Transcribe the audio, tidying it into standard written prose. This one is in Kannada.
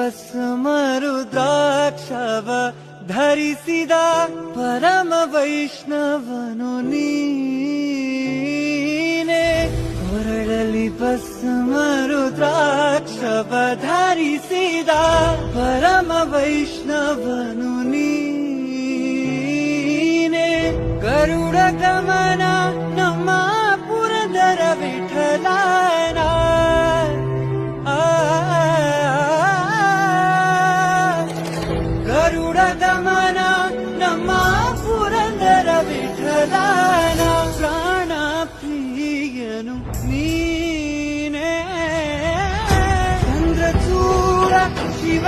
ಭಸ್ಮ ರುದ್ರಾಕ್ಷವ ಧರಿಸಿದ ಪರಮ ವೈಷ್ಣವನು ನೀನೆ. ಕೊರಳಲ್ಲಿ ಭಸ್ಮ ರುದ್ರಾಕ್ಷವ ಧರಿಸಿದ ಪರಮ ವೈಷ್ಣವನು ನೀನೆ. ಗರುಡ ಗಮನ ನಮ್ಮ ಪುರಂದರ ವಿಠಲನ. ಗರುಡ ಗಮನ ನಮ್ಮ ಪುರಂದರ ವಿಠಲನ. ಪ್ರಾಣ ಪ್ರಿಯನು ನೀನೇ. ಚಂದ್ರಚೂಡ ಶಿವ